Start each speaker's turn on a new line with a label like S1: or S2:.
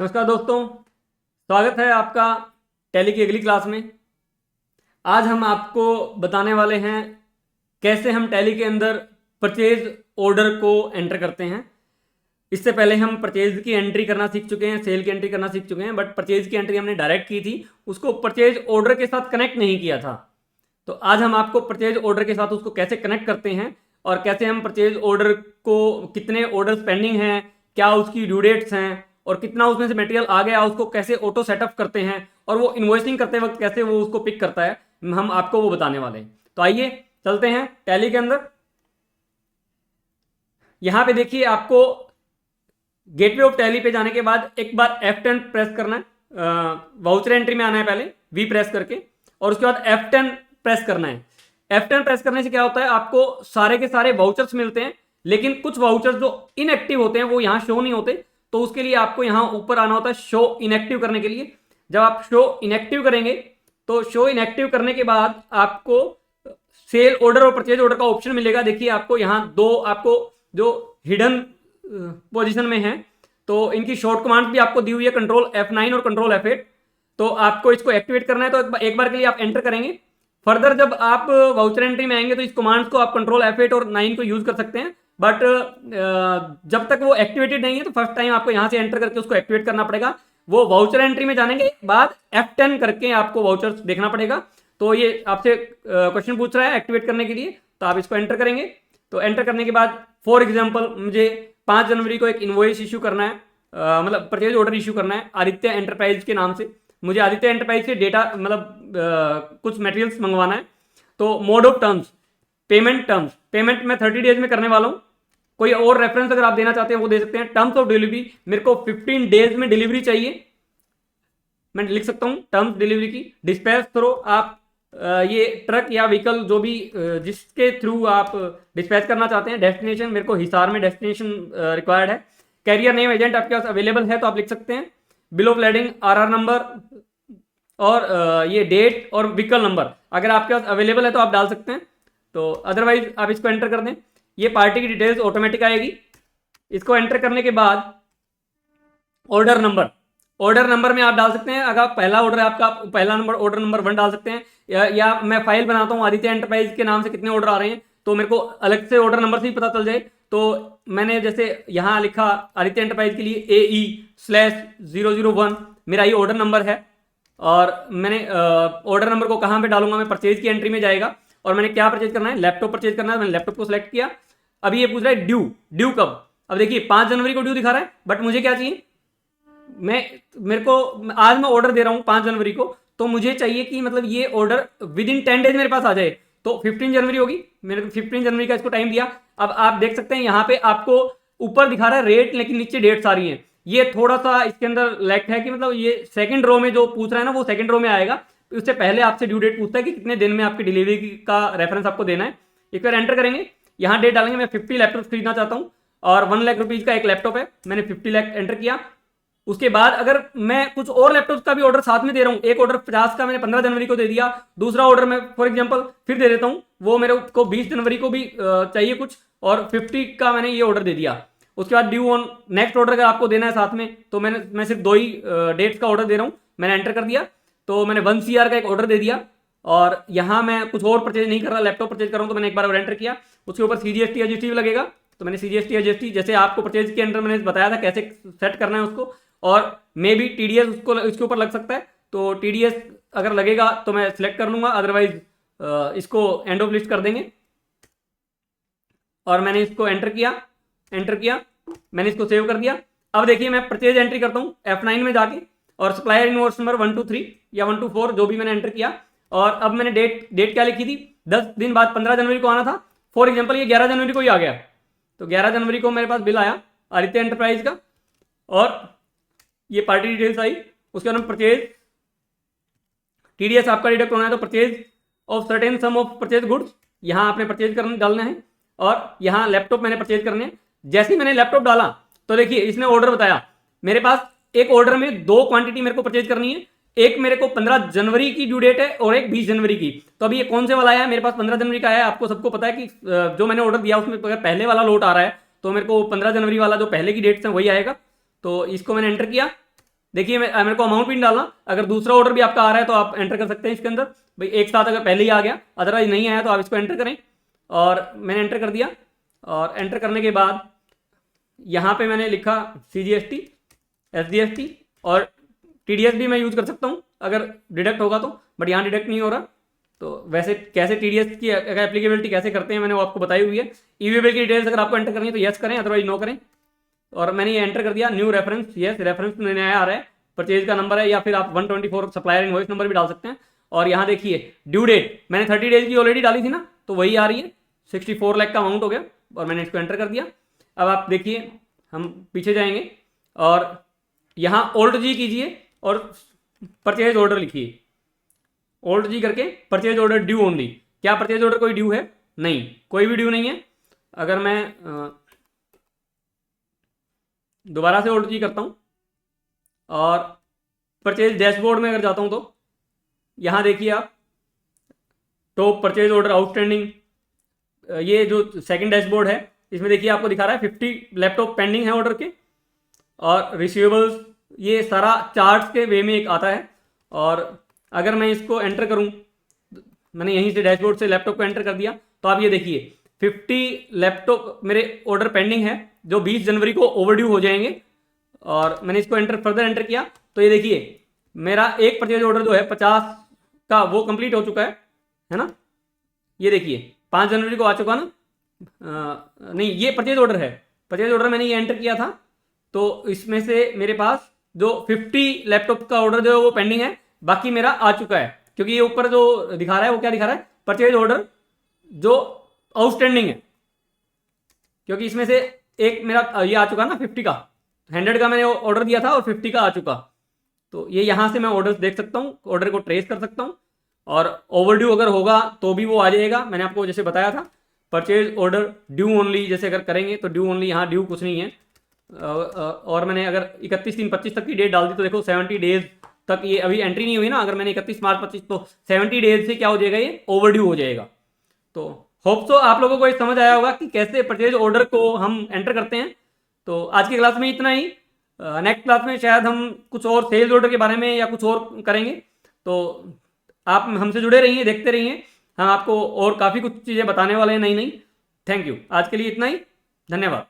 S1: नमस्कार दोस्तों, स्वागत है आपका टैली की अगली क्लास में। आज हम आपको बताने वाले हैं कैसे हम टैली के अंदर परचेज ऑर्डर को एंटर करते हैं। इससे पहले हम परचेज की एंट्री करना सीख चुके हैं, सेल की एंट्री करना सीख चुके हैं, बट परचेज की एंट्री हमने डायरेक्ट की थी, उसको परचेज ऑर्डर के साथ कनेक्ट नहीं किया था। तो आज हम आपको परचेज ऑर्डर के साथ उसको कैसे कनेक्ट करते हैं और कैसे हम परचेज ऑर्डर को, कितने ऑर्डर पेंडिंग हैं, क्या उसकी ड्यू डेट्स हैं और कितना उसमें से मटेरियल आ गया उसको कैसे ऑटो सेटअप करते हैं और वो इन्वॉइसिंग करते वक्त कैसे वो उसको पिक करता है, हम आपको वो बताने वाले हैं। तो आइए चलते हैं टैली के अंदर। यहां पे देखिए, आपको गेटवे ऑफ टैली पे जाने के बाद एक बार F10 प्रेस करना है, वाउचर एंट्री में आना है, पहले V प्रेस करके, और उसके बाद F10 प्रेस करना है। F10 प्रेस करने से क्या होता है, आपको सारे के सारे वाउचर्स मिलते हैं, लेकिन कुछ वाउचर्स जो इनएक्टिव होते हैं वो यहाँ शो नहीं होते। तो उसके लिए आपको यहाँ ऊपर आना होता है शो इनएक्टिव करने के लिए। जब आप शो इनएक्टिव करेंगे तो शो इनएक्टिव करने के बाद आपको सेल ऑर्डर और परचेज ऑर्डर का ऑप्शन मिलेगा। देखिए, आपको यहाँ दो, आपको जो हिडन पोजीशन में है, तो इनकी शॉर्ट कमांड भी आपको दी हुई है, कंट्रोल F9 और कंट्रोल F8। तो आपको इसको एक्टिवेट करना है, तो एक बार के लिए आप एंटर करेंगे। फर्दर जब आप वाउचर एंट्री में आएंगे तो इस कमांड्स को आप कंट्रोल F8 और 9 को यूज कर सकते हैं, बट जब तक वो एक्टिवेटेड नहीं है तो फर्स्ट टाइम आपको यहाँ से एंटर करके उसको एक्टिवेट करना पड़ेगा। वो वाउचर एंट्री में जाने के बाद F10 करके आपको वाउचर देखना पड़ेगा। तो ये आपसे क्वेश्चन पूछ रहा है एक्टिवेट करने के लिए, तो आप इसको एंटर करेंगे। तो एंटर करने के बाद फॉर एग्जाम्पल मुझे 5 जनवरी को एक इनवॉइस इशू करना है, मतलब परचेज ऑर्डर इशू करना है आदित्य एंटरप्राइज के नाम से। मुझे आदित्य एंटरप्राइज से डेटा, मतलब कुछ मटेरियल्स मंगवाना है। तो मोड ऑफ टर्म्स, पेमेंट मैं 30 डेज में करने वाला हूँ। कोई और रेफरेंस अगर आप देना चाहते हैं वो दे सकते हैं। टर्म्स ऑफ डिलीवरी, मेरे को 15 डेज में डिलीवरी चाहिए, मैं लिख सकता हूँ टर्म्स डिलीवरी की। डिस्पैच थ्रो, आप ये ट्रक या व्हीकल जो भी जिसके थ्रू आप डिस्पैच करना चाहते हैं। डेस्टिनेशन, मेरे को हिसार में डेस्टिनेशन रिक्वायर्ड है। कैरियर नेम एजेंट आपके पास अवेलेबल है तो आप लिख सकते हैं। Bill of lading, RR number और ये डेट और व्हीकल नंबर अगर आपके पास अवेलेबल है तो आप डाल सकते हैं। तो अदरवाइज आप इसको एंटर कर दें। ये पार्टी की डिटेल्स ऑटोमेटिक आएगी। इसको एंटर करने के बाद ऑर्डर नंबर में आप डाल सकते हैं। अगर पहला ऑर्डर है आपका, पहला नंबर ऑर्डर नंबर 1 डाल सकते हैं, या मैं फाइल बनाता हूँ आदित्य एंटरप्राइज के नाम से कितने ऑर्डर आ रहे हैं तो मेरे को अलग से ऑर्डर नंबर से ही पता चल जाए। तो मैंने जैसे यहाँ लिखा आदित्य एंटरप्राइज के लिए AE/001 मेरा ये ऑर्डर नंबर है। और मैंने ऑर्डर नंबर को कहाँ पे डालूंगा, मैं परचेज की एंट्री में जाएगा और मैंने क्या परचेज करना है, लैपटॉप परचेज करना है। मैंने लैपटॉप को सिलेक्ट किया। अभी ये पूछ रहा है ड्यू कब। अब देखिए 5 जनवरी को ड्यू दिखा रहा है, बट मुझे क्या चाहिए, मेरे को आज मैं ऑर्डर दे रहा हूँ 5 जनवरी को, तो मुझे चाहिए कि मतलब ये ऑर्डर विद इन 10 डेज मेरे पास आ जाए। तो 15 जनवरी होगी, मेरे को 15 जनवरी का इसको टाइम दिया। अब आप देख सकते हैं यहाँ पे आपको ऊपर दिखा रहा है रेट, लेकिन नीचे डेट्स आ रही है। ये थोड़ा सा इसके अंदर लैक है कि मतलब ये सेकंड रो में जो पूछ रहा है ना वो सेकंड रो में आएगा। उससे पहले आपसे ड्यू डेट पूछता है कि कितने दिन में आपकी डिलीवरी का रेफरेंस आपको देना है। एक बार एंटर करेंगे, यहाँ डेट डालेंगे। मैं 50 लैपटॉप खरीदना चाहता हूँ और 1 लाख रुपीज का एक लैपटॉप है, मैंने 50 लाख एंटर किया। उसके बाद अगर मैं कुछ और लैपटॉप का भी ऑर्डर साथ में दे रहा हूँ, एक ऑर्डर 50 का मैंने 15 जनवरी को दे दिया, दूसरा ऑर्डर मैं फॉर एग्जांपल फिर दे देता हूँ, वो मेरे को 20 जनवरी को भी चाहिए कुछ, और 50 का मैंने ये ऑर्डर दे दिया। उसके बाद ड्यू ऑन नेक्स्ट ऑर्डर अगर आपको देना है साथ में, तो मैं सिर्फ 2 ही डेट्स का ऑर्डर दे रहा हूँ। मैंने एंटर कर दिया, तो मैंने 1 CR का एक ऑर्डर दे दिया। और यहाँ मैं कुछ और परचेज नहीं कर रहा, लैपटॉप परचेज कर रहा हूँ, तो मैंने एक बार और एंटर किया। उसके ऊपर CGST GST भी लगेगा, तो मैंने CGST GST जैसे आपको परचेज के अंदर मैंने बताया था कैसे सेट करना है उसको। और मे बी TDS उसको इसके ऊपर लग सकता है, तो TDS अगर लगेगा तो मैं सिलेक्ट कर लूंगा, अदरवाइज इसको एंड ऑफ लिस्ट कर देंगे। और मैंने इसको एंटर किया, मैंने इसको सेव कर दिया। अब देखिए मैं परचेज एंट्री करता हूँ F9 में जाके, और सप्लायर इनवॉइस नंबर 1 2 3 या 1 2 4 जो भी मैंने एंटर किया। और अब मैंने डेट क्या लिखी थी, 10 दिन बाद 15 जनवरी को आना था। फॉर एग्जाम्पल ये 11 जनवरी को ही आ गया, तो 11 जनवरी को मेरे पास बिल आया आदित्य एंटरप्राइज का, और ये पार्टी डिटेल्स आई। उसके बाद परचेज TDS आपका डिडक्ट होना है, तो purchase of certain some of purchase goods यहाँ आपने परचेज करने डालना है। और यहाँ लैपटॉप मैंने परचेज करने हैं। जैसे ही मैंने लैपटॉप डाला तो देखिए इसने ऑर्डर बताया, मेरे पास एक ऑर्डर में 2 क्वांटिटी मेरे को परचेज करनी है। एक मेरे को 15 जनवरी की ड्यू डेट है और एक 20 जनवरी की। तो अभी ये कौन से वाला है, मेरे पास 15 जनवरी का है। आपको सबको पता है कि जो मैंने ऑर्डर दिया उसमें अगर पहले वाला लोट आ रहा है तो मेरे को 15 जनवरी वाला जो पहले की डेट्स है वही आएगा। तो इसको मैंने एंटर किया। देखिए मेरे को अमाउंट भी नहीं डालना। अगर दूसरा ऑर्डर भी आपका आ रहा है तो आप एंटर कर सकते हैं इसके अंदर भाई, एक साथ अगर पहले ही आ गया, अदरवाइज नहीं आया तो आप इसको एंटर करें। और मैंने एंटर कर दिया, और एंटर करने के बाद यहाँ पे मैंने लिखा CGST, SGST और TDS भी मैं यूज़ कर सकता हूँ अगर डिडक्ट होगा तो, बट यहाँ डिडक्ट नहीं हो रहा। तो वैसे कैसे TDS की एप्लीकेबिलिटी कैसे करते हैं मैंने वो आपको बताई हुई है। ई-वे बिल की डिटेल्स अगर आपको एंटर करनी है तो यस करें, अदरवाइज नो करें। और मैंने ये एंटर कर दिया, न्यू रेफरेंस, यस रेफरेंस नया आ रहा है, परचेज का नंबर है, या फिर आप 124 सप्लायर इनवॉइस नंबर भी डाल सकते हैं। और यहाँ देखिए ड्यू डेट मैंने 30 डेज की ऑलरेडी डाली थी ना, तो वही आ रही है, 64 लाख का अमाउंट हो गया, और मैंने इसको एंटर कर दिया। अब आप देखिए हम पीछे जाएंगे और यहाँ ओल्ड जी कीजिए और परचेज ऑर्डर लिखिए, ओल्ड जी करके परचेज ऑर्डर ड्यू ओनली। क्या परचेज ऑर्डर कोई ड्यू है? नहीं, कोई भी ड्यू नहीं है। अगर मैं दोबारा से ओल्ड जी करता हूँ और परचेज डैशबोर्ड में अगर जाता हूँ तो यहाँ देखिए आप टॉप परचेज ऑर्डर आउटस्टैंडिंग, ये जो सेकंड डैशबोर्ड है इसमें देखिए आपको दिखा रहा है 50 लैपटॉप पेंडिंग है ऑर्डर के, और रिसीवेबल्स ये सारा चार्ट्स के वे में एक आता है। और अगर मैं इसको एंटर करूं, मैंने यहीं से डैशबोर्ड से लैपटॉप को एंटर कर दिया, तो आप ये देखिए 50 लैपटॉप मेरे ऑर्डर पेंडिंग है जो 20 जनवरी को ओवरड्यू हो जाएंगे। और मैंने इसको फर्दर एंटर किया तो ये देखिए मेरा एक परचेज ऑर्डर जो है 50 का वो कंप्लीट हो चुका है ना। ये देखिए 5 जनवरी को आ चुका ना, नहीं ये परचेज ऑर्डर है, परचेज ऑर्डर मैंने ये एंटर किया था। तो इसमें से मेरे पास जो 50 लैपटॉप का ऑर्डर जो है वो पेंडिंग है, बाकी मेरा आ चुका है, क्योंकि ये ऊपर जो दिखा रहा है वो क्या दिखा रहा है, परचेज ऑर्डर जो आउटस्टैंडिंग है, क्योंकि इसमें से एक मेरा ये आ चुका ना 50 का, 100 का मैंने ऑर्डर दिया था और 50 का आ चुका। तो ये यहाँ से मैं ऑर्डर देख सकता हूँ, ऑर्डर को ट्रेस कर सकता हूँ, और ओवरड्यू अगर होगा तो भी वो आ जाएगा। मैंने आपको जैसे बताया था परचेज ऑर्डर ड्यू ओनली जैसे अगर करेंगे तो ड्यू ओनली, यहाँ ड्यू कुछ नहीं है। और मैंने अगर 31/3/25 तक की डेट डाल दी तो देखो 70 डेज तक ये अभी एंट्री नहीं हुई ना। अगर मैंने 31 मार्च 25 तो 70 डेज से क्या हो जाएगा, ये ओवरड्यू हो जाएगा। तो होप सो आप लोगों को ये समझ आया होगा कि कैसे परचेज ऑर्डर को हम एंटर करते हैं। तो आज की क्लास में इतना ही। नेक्स्ट क्लास में शायद हम कुछ और सेल्स ऑर्डर के बारे में या कुछ और करेंगे। तो आप हमसे जुड़े रहिए, देखते रहिए, हम आपको और काफ़ी कुछ चीज़ें बताने वाले हैं नई नई। थैंक यू, आज के लिए इतना ही, धन्यवाद।